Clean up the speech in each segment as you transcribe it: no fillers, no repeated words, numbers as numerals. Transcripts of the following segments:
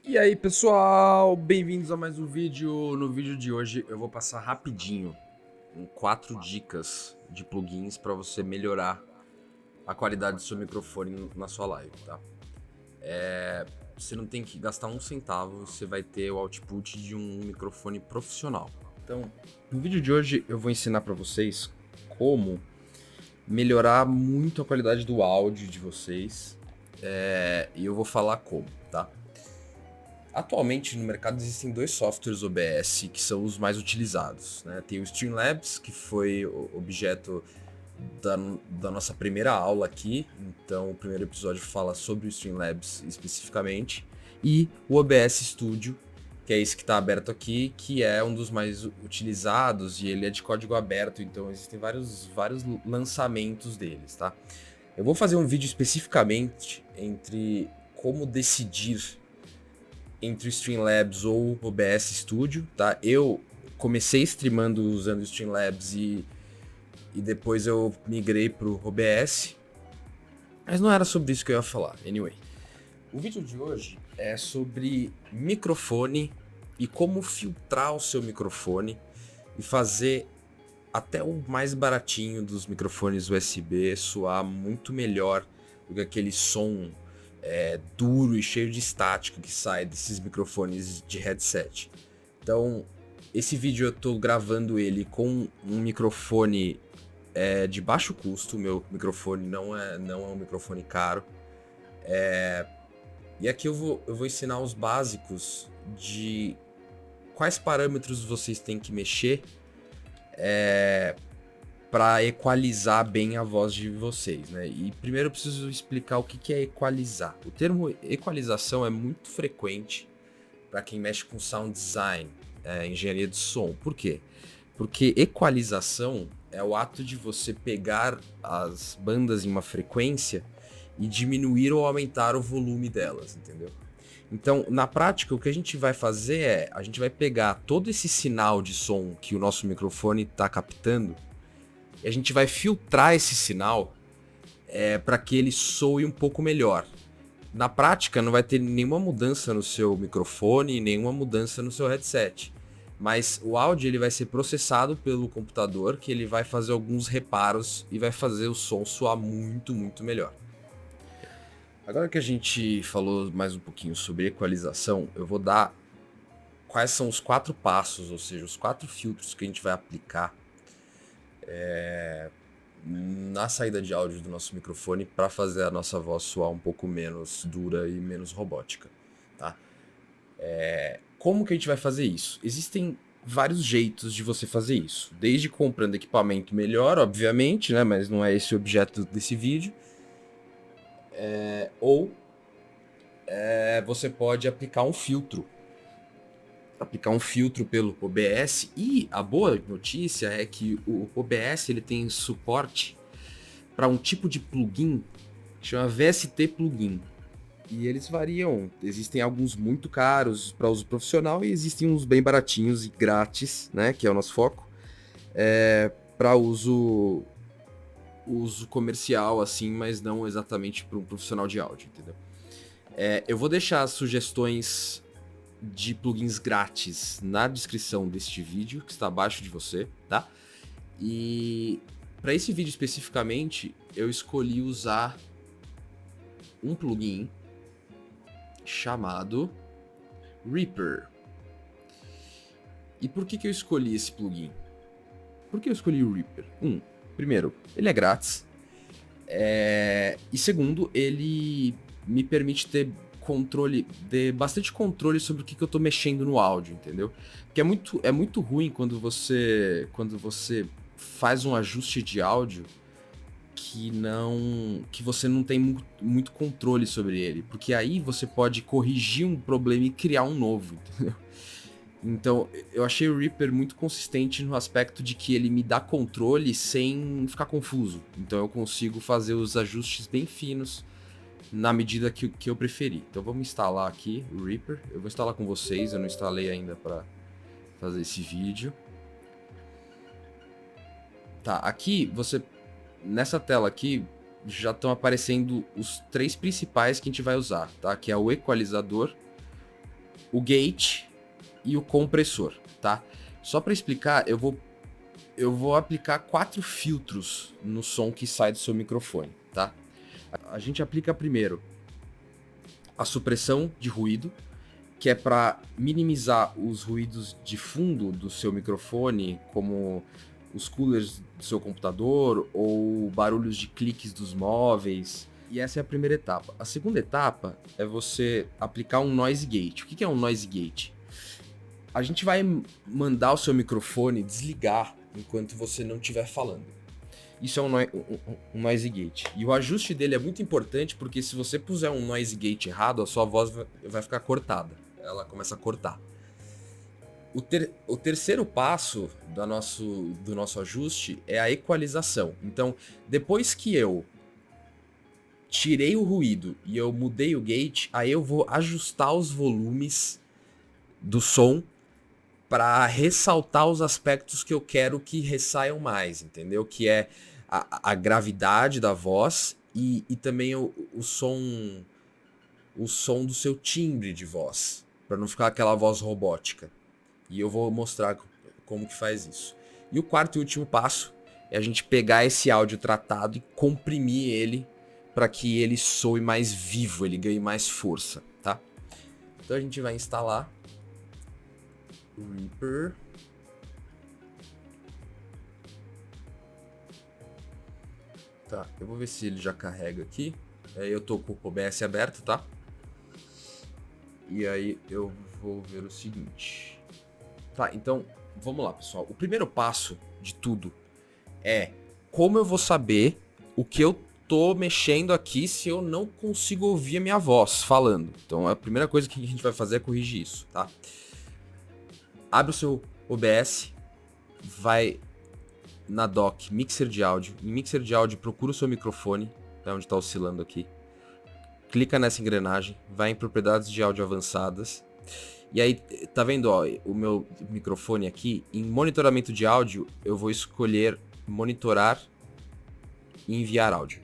E aí pessoal, bem-vindos a mais um vídeo. No vídeo de hoje eu vou passar rapidinho em 4 dicas de plugins para você melhorar a qualidade do seu microfone na sua live, tá? Você não tem que gastar um centavo, você vai ter o output de um microfone profissional. Então, no vídeo de hoje eu vou ensinar para vocês como melhorar muito a qualidade do áudio de vocês e eu vou falar como, tá? Atualmente no mercado existem 2 softwares OBS que são os mais utilizados, né? Tem o Streamlabs, que foi o objeto da nossa primeira aula aqui, então o primeiro episódio fala sobre o Streamlabs especificamente, e o OBS Studio, que é esse que está aberto aqui, que é um dos mais utilizados e ele é de código aberto, então existem vários lançamentos deles, tá? Eu vou fazer um vídeo especificamente entre como decidir entre o Streamlabs ou o OBS Studio, tá? Eu comecei streamando usando o Streamlabs e depois eu migrei pro OBS, mas não era sobre isso que eu ia falar. Anyway, o vídeo de hoje é sobre microfone e como filtrar o seu microfone e fazer até o mais baratinho dos microfones USB soar muito melhor do que aquele som duro e cheio de estática que sai desses microfones de headset. Então, esse vídeo eu tô gravando ele com um microfone de baixo custo. O meu microfone não é um microfone caro. E aqui eu vou ensinar os básicos de quais parâmetros vocês têm que mexer para equalizar bem a voz de vocês, né? E primeiro eu preciso explicar o que é equalizar. O termo equalização é muito frequente para quem mexe com sound design, engenharia de som. Por quê? Porque equalização é o ato de você pegar as bandas em uma frequência e diminuir ou aumentar o volume delas, entendeu? Então, na prática, o que a gente vai fazer é, a gente vai pegar todo esse sinal de som que o nosso microfone está captando e a gente vai filtrar esse sinal para que ele soe um pouco melhor. Na prática, não vai ter nenhuma mudança no seu microfone, nenhuma mudança no seu headset. Mas o áudio ele vai ser processado pelo computador, que ele vai fazer alguns reparos e vai fazer o som soar muito, muito melhor. Agora que a gente falou mais um pouquinho sobre equalização, eu vou dar quais são os 4 passos, ou seja, os 4 filtros que a gente vai aplicar na saída de áudio do nosso microfone para fazer a nossa voz soar um pouco menos dura e menos robótica, tá? Como que a gente vai fazer isso? Existem vários jeitos de você fazer isso, desde comprando equipamento melhor, obviamente, né? Mas não é esse o objeto desse vídeo. Ou você pode aplicar um filtro pelo OBS, e a boa notícia é que o OBS ele tem suporte para um tipo de plugin que chama VST plugin, e eles variam, existem alguns muito caros para uso profissional e existem uns bem baratinhos e grátis, né, que é o nosso foco, para uso comercial assim, mas não exatamente para um profissional de áudio, entendeu? Eu vou deixar as sugestões de plugins grátis na descrição deste vídeo, que está abaixo de você, tá? E para esse vídeo especificamente, eu escolhi usar um plugin chamado Reaper. E por que eu escolhi esse plugin? Por que eu escolhi o Reaper? Primeiro, ele é grátis. E segundo, ele me permite ter bastante controle sobre o que eu tô mexendo no áudio, entendeu? Porque é muito ruim quando você faz um ajuste de áudio que você não tem muito controle sobre ele, porque aí você pode corrigir um problema e criar um novo, entendeu? Então, eu achei o Reaper muito consistente no aspecto de que ele me dá controle sem ficar confuso. Então eu consigo fazer os ajustes bem finos na medida que eu preferir. Então vamos instalar aqui o Reaper. Eu vou instalar com vocês, eu não instalei ainda para fazer esse vídeo. Tá, aqui nessa tela aqui já estão aparecendo os 3 principais que a gente vai usar, tá? Que é o equalizador, o gate e o compressor, tá? Só para explicar, eu vou aplicar 4 filtros no som que sai do seu microfone, tá? A gente aplica primeiro a supressão de ruído, que é para minimizar os ruídos de fundo do seu microfone, como os coolers do seu computador ou barulhos de cliques dos móveis. E essa é a primeira etapa. A segunda etapa é você aplicar um noise gate. O que é um noise gate? A gente vai mandar o seu microfone desligar enquanto você não estiver falando. Isso é um noise gate. E o ajuste dele é muito importante porque se você puser um noise gate errado, a sua voz vai ficar cortada. Ela começa a cortar. O terceiro passo do nosso ajuste é a equalização. Então, depois que eu tirei o ruído e eu mudei o gate, aí eu vou ajustar os volumes do som para ressaltar os aspectos que eu quero que ressaiam mais, entendeu? Que é a gravidade da voz e também o som do seu timbre de voz, para não ficar aquela voz robótica. E eu vou mostrar como que faz isso. E o quarto e último passo é a gente pegar esse áudio tratado e comprimir ele para que ele soe mais vivo, ele ganhe mais força, tá? Então a gente vai instalar o Reaper. Tá, eu vou ver se ele já carrega aqui. Aí eu tô com o OBS aberto, tá? E aí eu vou ver o seguinte. Tá, então vamos lá, pessoal. O primeiro passo de tudo é como eu vou saber o que eu tô mexendo aqui se eu não consigo ouvir a minha voz falando. Então a primeira coisa que a gente vai fazer é corrigir isso, tá? Abre o seu OBS, vai na dock Mixer de áudio. Em Mixer de áudio, procura o seu microfone, é onde está oscilando aqui. Clica nessa engrenagem, vai em propriedades de áudio avançadas. E aí, tá vendo, ó, o meu microfone aqui? Em monitoramento de áudio, eu vou escolher monitorar e enviar áudio.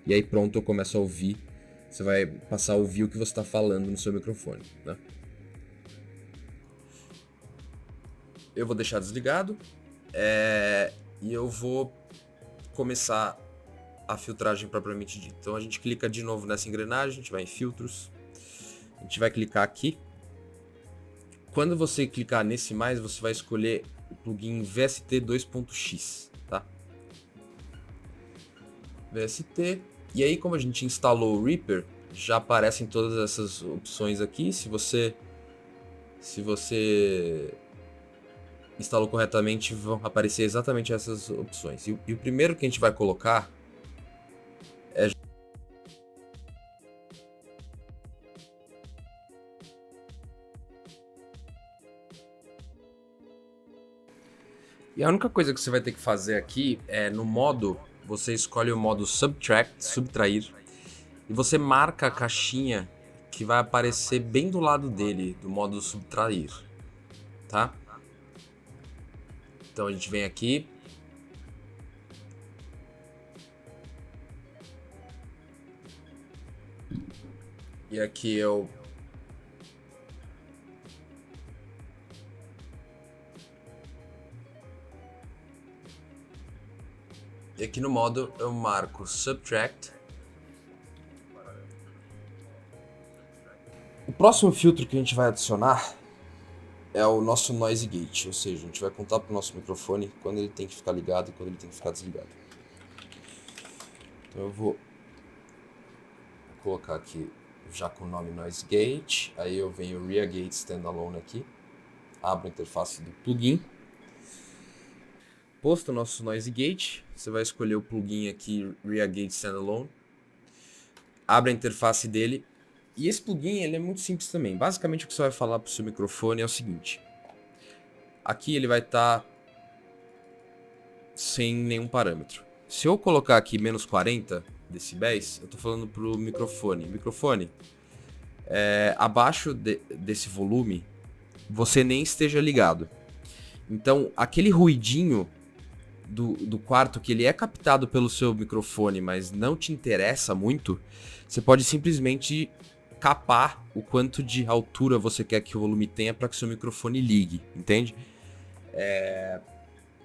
E aí pronto, eu começo a ouvir. Você vai passar a ouvir o que você está falando no seu microfone, né? Eu vou deixar desligado. E eu vou começar a filtragem propriamente dita. Então a gente clica de novo nessa engrenagem, a gente vai em filtros, a gente vai clicar aqui. Quando você clicar nesse mais, você vai escolher o plugin VST 2.x, tá? VST. E aí, como a gente instalou o Reaper, já aparecem todas essas opções aqui. Se você instalou corretamente, vão aparecer exatamente essas opções. E o primeiro que a gente vai colocar é... E a única coisa que você vai ter que fazer aqui é no modo, você escolhe o modo Subtract, subtrair, e você marca a caixinha que vai aparecer bem do lado dele, do modo subtrair, tá? Então a gente vem aqui. E aqui eu... E aqui no modo eu marco Subtract. O próximo filtro que a gente vai adicionar é o nosso Noise Gate, ou seja, a gente vai contar para o nosso microfone quando ele tem que ficar ligado e quando ele tem que ficar desligado. Então eu vou colocar aqui já com o nome Noise Gate, aí eu venho Rear Gate Standalone aqui, abro a interface do plugin. Posto o nosso Noise Gate, você vai escolher o plugin aqui Rear Gate Standalone, abre a interface dele. E esse plugin ele é muito simples também. Basicamente o que você vai falar para o seu microfone é o seguinte. Aqui ele vai estar sem nenhum parâmetro. Se eu colocar aqui menos 40 decibéis, eu estou falando para o microfone. Microfone, abaixo desse volume, você nem esteja ligado. Então aquele ruidinho do quarto que ele é captado pelo seu microfone, mas não te interessa muito, você pode simplesmente capar o quanto de altura você quer que o volume tenha para que seu microfone ligue, entende?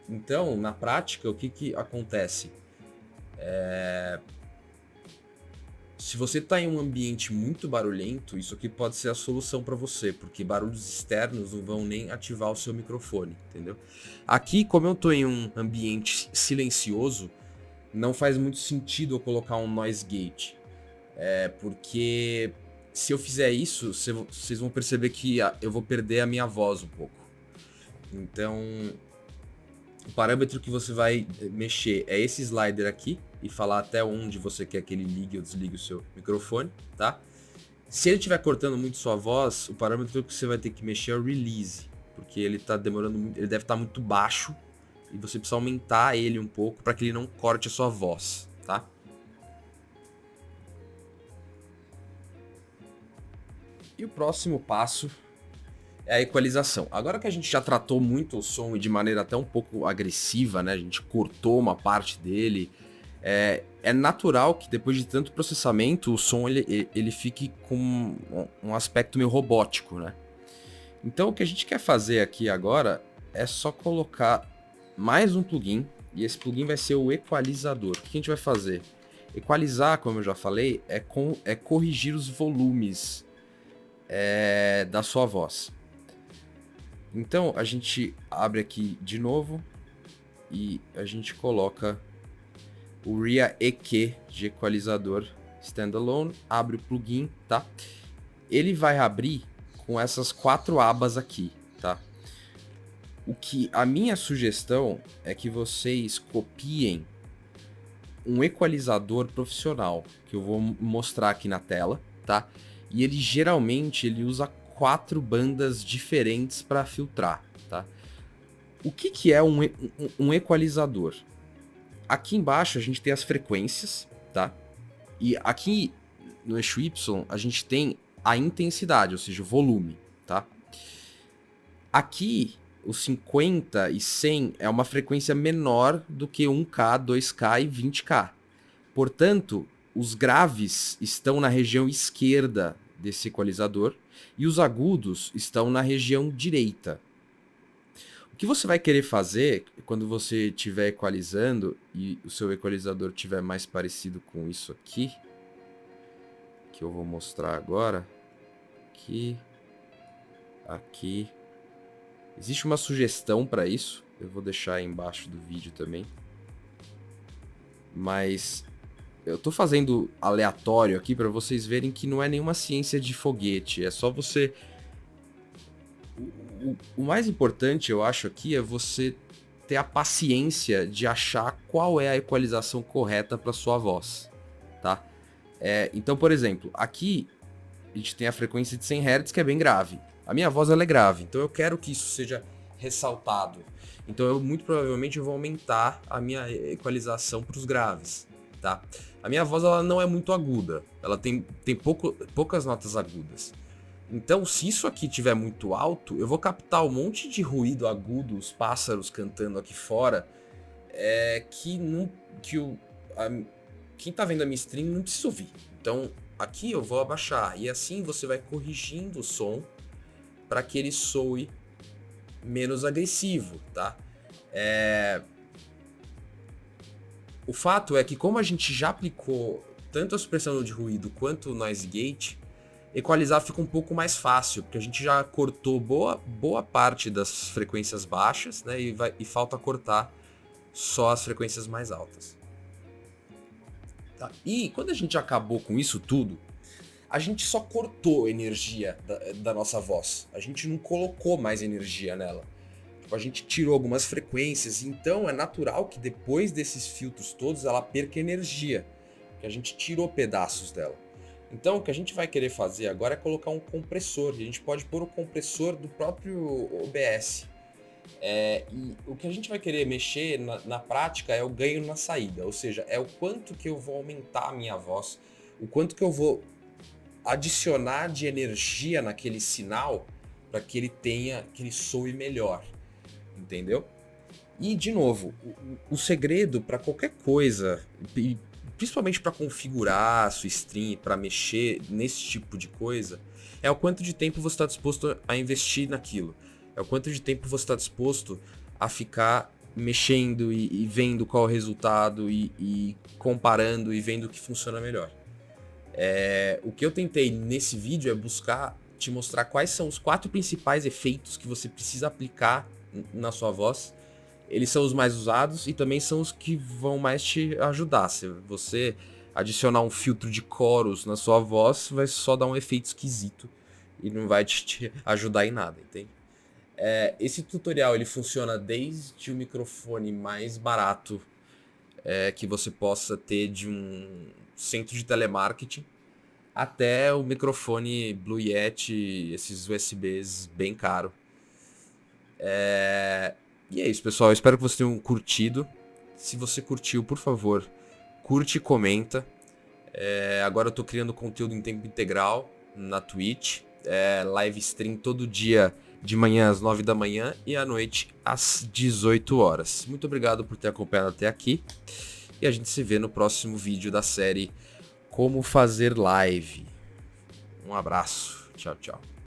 Então, na prática, o que acontece? Se você está em um ambiente muito barulhento, isso aqui pode ser a solução para você, porque barulhos externos não vão nem ativar o seu microfone, entendeu? Aqui, como eu estou em um ambiente silencioso, não faz muito sentido eu colocar um noise gate, porque se eu fizer isso, vocês vão perceber que eu vou perder a minha voz um pouco. Então, o parâmetro que você vai mexer é esse slider aqui e falar até onde você quer que ele ligue ou desligue o seu microfone, tá? Se ele estiver cortando muito sua voz, o parâmetro que você vai ter que mexer é o release, porque ele tá demorando muito, ele deve estar muito baixo e você precisa aumentar ele um pouco para que ele não corte a sua voz, tá? E o próximo passo é a equalização. Agora que a gente já tratou muito o som e de maneira até um pouco agressiva, né? A gente cortou uma parte dele. É natural que depois de tanto processamento o som ele fique com um aspecto meio robótico, né? Então o que a gente quer fazer aqui agora é só colocar mais um plugin, e esse plugin vai ser o equalizador. O que a gente vai fazer? Equalizar, como eu já falei, é corrigir os volumes da sua voz. Então a gente abre aqui de novo e a gente coloca o RIA EQ de equalizador standalone, abre o plugin, tá? Ele vai abrir com essas 4 abas aqui, tá? O que a minha sugestão é que vocês copiem um equalizador profissional, que eu vou mostrar aqui na tela, tá? E ele geralmente usa 4 bandas diferentes para filtrar, tá? O que é um equalizador? Aqui embaixo a gente tem as frequências, tá? E aqui no eixo Y a gente tem a intensidade, ou seja, o volume, tá? Aqui os 50 e 100 é uma frequência menor do que 1K, 2K e 20K. Portanto, os graves estão na região esquerda desse equalizador e os agudos estão na região direita. O que você vai querer fazer quando você estiver equalizando e o seu equalizador estiver mais parecido com isso aqui, que eu vou mostrar agora, aqui. Existe uma sugestão para isso, eu vou deixar aí embaixo do vídeo também. Mas eu tô fazendo aleatório aqui para vocês verem que não é nenhuma ciência de foguete, é só você... O mais importante, eu acho, aqui é você ter a paciência de achar qual é a equalização correta para sua voz, tá? Então, por exemplo, aqui a gente tem a frequência de 100 Hz, que é bem grave. A minha voz ela é grave, então eu quero que isso seja ressaltado. Então eu muito provavelmente vou aumentar a minha equalização para os graves, tá? A minha voz ela não é muito aguda, ela tem poucas notas agudas. Então, se isso aqui estiver muito alto, eu vou captar um monte de ruído agudo, os pássaros cantando aqui fora, quem tá vendo a minha stream não precisa ouvir. Então, aqui eu vou abaixar, e assim você vai corrigindo o som para que ele soe menos agressivo, tá? O fato é que como a gente já aplicou tanto a supressão de ruído quanto o noise gate, equalizar fica um pouco mais fácil, porque a gente já cortou boa parte das frequências baixas, né? E falta cortar só as frequências mais altas. Tá? E quando a gente acabou com isso tudo, a gente só cortou energia da nossa voz. A gente não colocou mais energia nela. Tipo, a gente tirou algumas frequências, então é natural que depois desses filtros todos ela perca energia, porque a gente tirou pedaços dela. Então o que a gente vai querer fazer agora é colocar um compressor, e a gente pode pôr o compressor do próprio OBS. E o que a gente vai querer mexer na prática é o ganho na saída, ou seja, é o quanto que eu vou aumentar a minha voz, o quanto que eu vou adicionar de energia naquele sinal para que ele soe melhor, entendeu? E de novo, o segredo para qualquer coisa, principalmente para configurar a sua stream, para mexer nesse tipo de coisa, é o quanto de tempo você está disposto a investir naquilo. É o quanto de tempo você está disposto a ficar mexendo e vendo qual é o resultado e comparando e vendo o que funciona melhor. O que eu tentei nesse vídeo é buscar te mostrar quais são os 4 principais efeitos que você precisa aplicar na sua voz. Eles são os mais usados e também são os que vão mais te ajudar. Se você adicionar um filtro de coros na sua voz, vai só dar um efeito esquisito e não vai te ajudar em nada, entende? Esse tutorial ele funciona desde o microfone mais barato que você possa ter de um centro de telemarketing até o microfone Blue Yeti, esses USBs bem caro. E é isso, pessoal. Eu espero que vocês tenham curtido. Se você curtiu, por favor, curte e comenta. Agora eu tô criando conteúdo em tempo integral na Twitch. Live stream todo dia de manhã às 9 da manhã e à noite às 18 horas. Muito obrigado por ter acompanhado até aqui. E a gente se vê no próximo vídeo da série Como Fazer Live. Um abraço. Tchau, tchau.